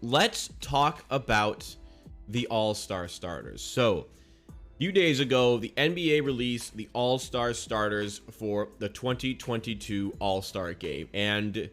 let's talk about the All-Star starters. So, a few days ago, the NBA released the All-Star starters for the 2022 All-Star Game. And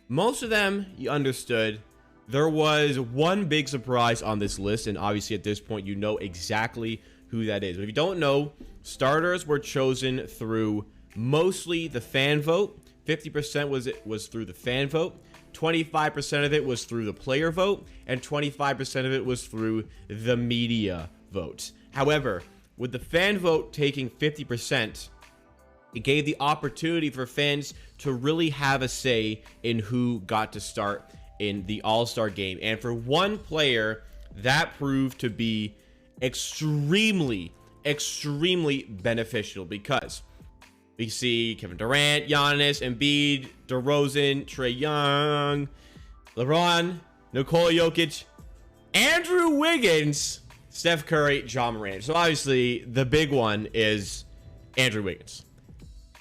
most of them, you understood. There was one big surprise on this list, and obviously at this point, you know exactly who that is. But if you don't know, starters were chosen through mostly the fan vote. 50% was through the fan vote. 25% of it was through the player vote, and 25% of it was through the media vote. However, with the fan vote taking 50%, it gave the opportunity for fans to really have a say in who got to start in the All-Star Game. And for one player, that proved to be extremely beneficial, because we see Kevin Durant, Giannis, Embiid, DeRozan, Trae Young, LeBron, Nikola Jokic, Andrew Wiggins, Steph Curry, John Morant. So obviously the big one is Andrew Wiggins.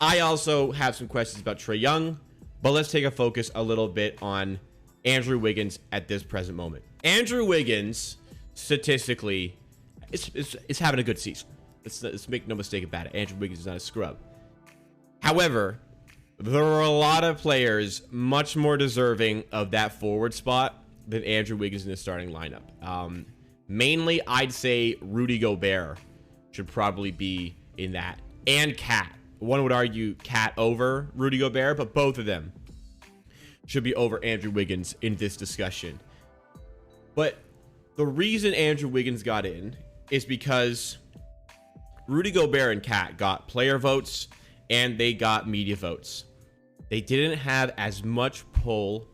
I also have some questions about Trae Young, but let's take a focus a little bit on Andrew Wiggins at this present moment. Andrew Wiggins, statistically, is having a good season. Let's make no mistake about it. Andrew Wiggins is not a scrub. However, there are a lot of players much more deserving of that forward spot than Andrew Wiggins in the starting lineup. Mainly, I'd say Rudy Gobert should probably be in that. And Cat. One would argue Cat over Rudy Gobert, but both of them should be over Andrew Wiggins in this discussion. But the reason Andrew Wiggins got in is because Rudy Gobert and Cat got player votes and they got media votes. They didn't have as much pull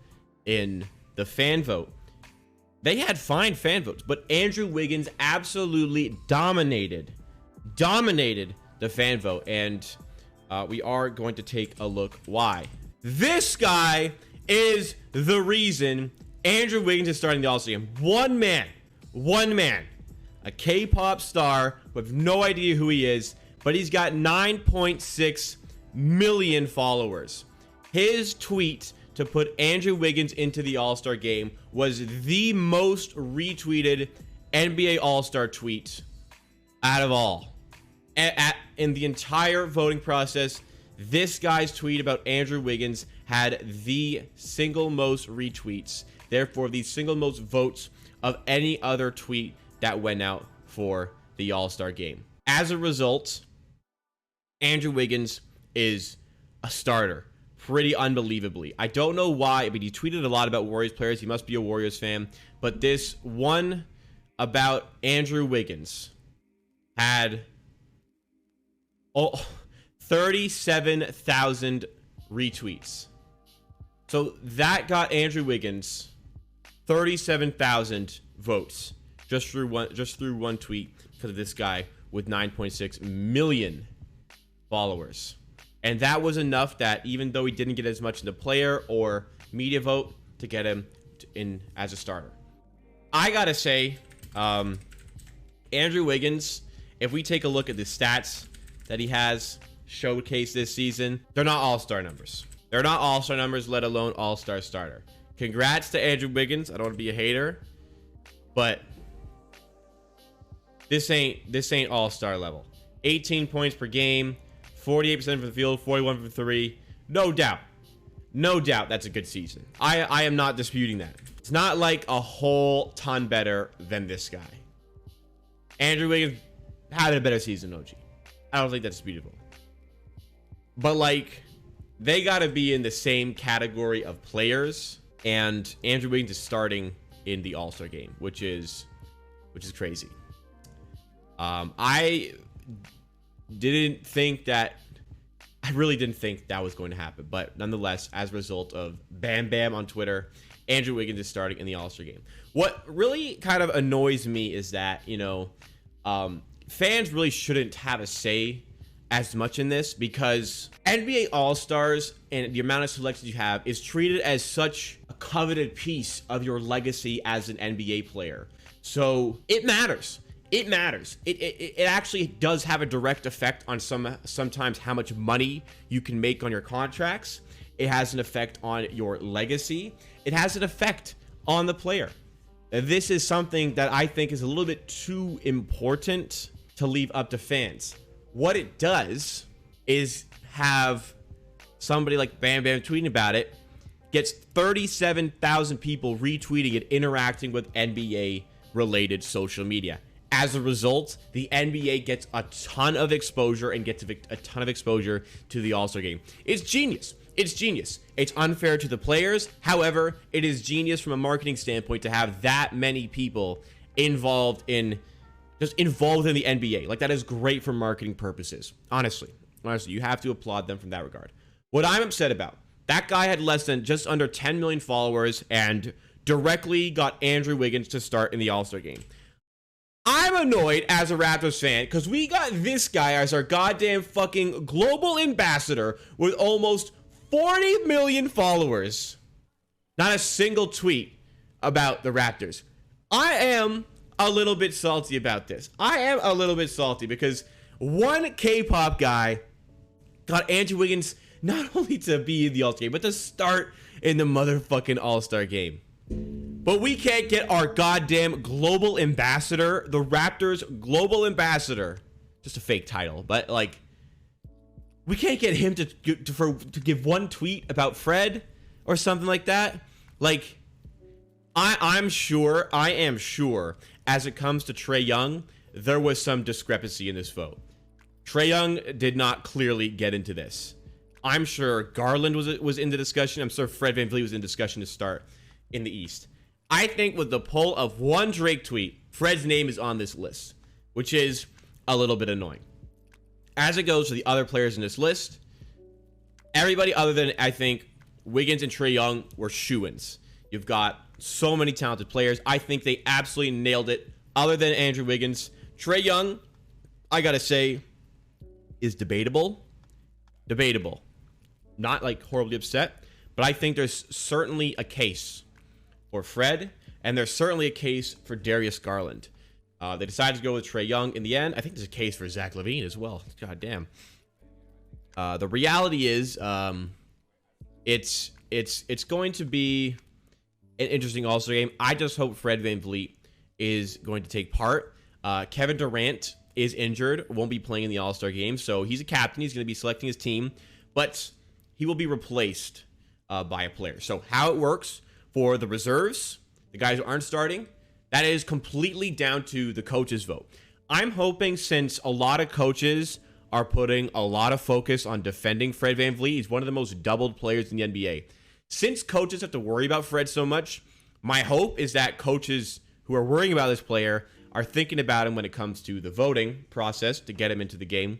in the fan vote. They had fine fan votes, but Andrew Wiggins absolutely dominated the fan vote, and we are going to take a look why. This guy is the reason Andrew Wiggins is starting the All-Star Game. One man, a K-pop star with no idea who he is, but he's got 9.6 million followers. His tweet to put Andrew Wiggins into the All-Star Game was the most retweeted NBA All-Star tweet out of all. In the entire voting process, this guy's tweet about Andrew Wiggins had the single most retweets, therefore the single most votes of any other tweet that went out for the All-Star Game. As a result, Andrew Wiggins is a starter pretty unbelievably. I don't know why, but he tweeted a lot about Warriors players. He must be a Warriors fan. But this one about Andrew Wiggins had 37,000 retweets. So that got Andrew Wiggins 37,000 votes just through one tweet for this guy with 9.6 million followers. And that was enough that even though he didn't get as much in the player or media vote, to get him in as a starter. I gotta say, Andrew Wiggins, if we take a look at the stats that he has showcased this season, they're not all-star numbers. They're not all-star numbers, let alone all-star starter. Congrats to Andrew Wiggins. I don't want to be a hater, but this ain't all-star level. 18 points per game, 48% from the field, 41 from three. No doubt that's a good season. I am not disputing that. It's not like a whole ton better than this guy. Andrew Wiggins had a better season, OG. I don't think that's disputable. But like, they got to be in the same category of players, and Andrew Wiggins is starting in the All-Star Game, which is crazy. I really didn't think that was going to happen, but nonetheless, as a result of Bam Bam on Twitter, Andrew Wiggins is starting in the All-Star Game. What really kind of annoys me is that, fans really shouldn't have a say as much in this, because NBA All-Stars and the amount of selections you have is treated as such a coveted piece of your legacy as an NBA player. So it matters. It matters. It actually does have a direct effect on sometimes how much money you can make on your contracts. It has an effect on your legacy. It has an effect on the player. This is something that I think is a little bit too important to leave up to fans. What it does is have somebody like Bam Bam tweeting about it, gets 37,000 people retweeting it, interacting with NBA related social media. As a result, the NBA gets a ton of exposure and gets a ton of exposure to the All-Star game. It's genius. It's genius. It's unfair to the players. However, it is genius from a marketing standpoint to have that many people involved in the NBA. Like, that is great for marketing purposes. Honestly, you have to applaud them from that regard. What I'm upset about, that guy had less than just under 10 million followers and directly got Andrew Wiggins to start in the All-Star game. I'm annoyed as a Raptors fan because we got this guy as our goddamn fucking global ambassador with almost 40 million followers. Not a single tweet about the Raptors. I am a little bit salty about this. I am a little bit salty because one K-pop guy got Andrew Wiggins not only to be in the All-Star game, but to start in the motherfucking All-Star game. But we can't get our goddamn global ambassador, the Raptors global ambassador, just a fake title, but like, we can't get him to give one tweet about Fred or something like that. Like, I am sure, as it comes to Trae Young, there was some discrepancy in this vote. Trae Young did not clearly get into this. I'm sure Garland was in the discussion. I'm sure Fred VanVleet was in discussion to start in the East. I think with the pull of one Drake tweet, Fred's name is on this list, which is a little bit annoying. As it goes to the other players in this list, everybody other than, I think, Wiggins and Trae Young were shoo-ins. You've got so many talented players. I think they absolutely nailed it. Other than Andrew Wiggins, Trae Young, I gotta say, is debatable. Debatable. Not like horribly upset, but I think there's certainly a case for Fred, and there's certainly a case for Darius Garland. They decided to go with Trae Young in the end. I think there's a case for Zach LaVine as well. God damn. The reality is, it's going to be an interesting All-Star game. I just hope Fred VanVleet is going to take part. Kevin Durant is injured, won't be playing in the All-Star game, so he's a captain. He's going to be selecting his team, but he will be replaced by a player. So how it works for the reserves, the guys who aren't starting, that is completely down to the coaches' vote. I'm hoping, since a lot of coaches are putting a lot of focus on defending Fred VanVleet, he's one of the most doubled players in the NBA. Since coaches have to worry about Fred so much, my hope is that coaches who are worrying about this player are thinking about him when it comes to the voting process to get him into the game.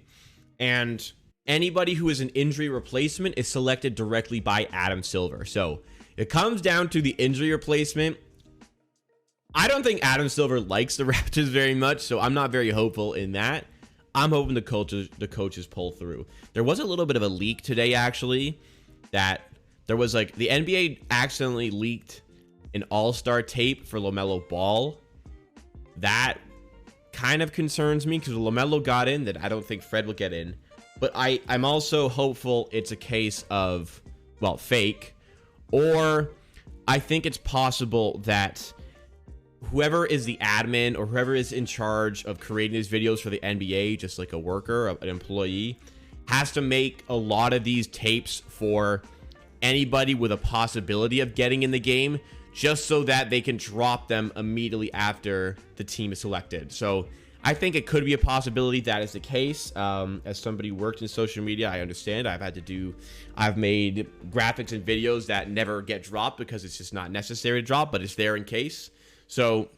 And anybody who is an injury replacement is selected directly by Adam Silver. So it comes down to the injury replacement. I don't think Adam Silver likes the Raptors very much, so I'm not very hopeful in that. I'm hoping the coaches pull through. There was a little bit of a leak today, actually, that there was like the NBA accidentally leaked an all-star tape for LaMelo Ball. That kind of concerns me because LaMelo got in, that I don't think Fred will get in. But I'm also hopeful it's a case of, well, fake. Or I think it's possible that whoever is the admin or whoever is in charge of creating these videos for the NBA, just like a worker, an employee, has to make a lot of these tapes for anybody with a possibility of getting in the game, just so that they can drop them immediately after the team is selected. So I think it could be a possibility that is the case. As somebody who worked in social media, I understand. I've made graphics and videos that never get dropped because it's just not necessary to drop, but it's there in case. So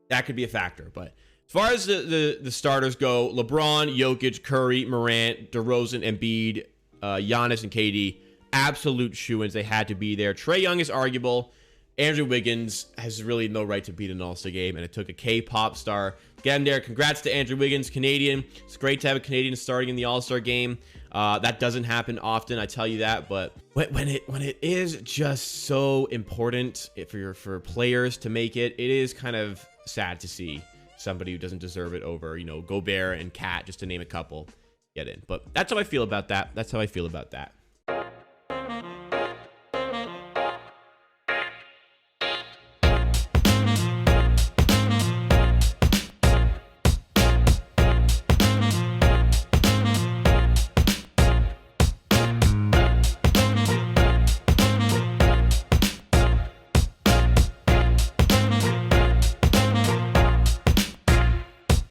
that could be a factor. But as far as the starters go, LeBron, Jokic, Curry, Morant, DeRozan, Embiid, Giannis, and KD, absolute shoo-ins. They had to be there. Trae Young is arguable. Andrew Wiggins has really no right to beat an All-Star game, and it took a K-pop star to get him there. Congrats to Andrew Wiggins, Canadian. It's great to have a Canadian starting in the All-Star game. That doesn't happen often, I tell you that, but when it is just so important for players to make it, it is kind of sad to see somebody who doesn't deserve it over, Gobert and Cat, just to name a couple, get in. But that's how I feel about that.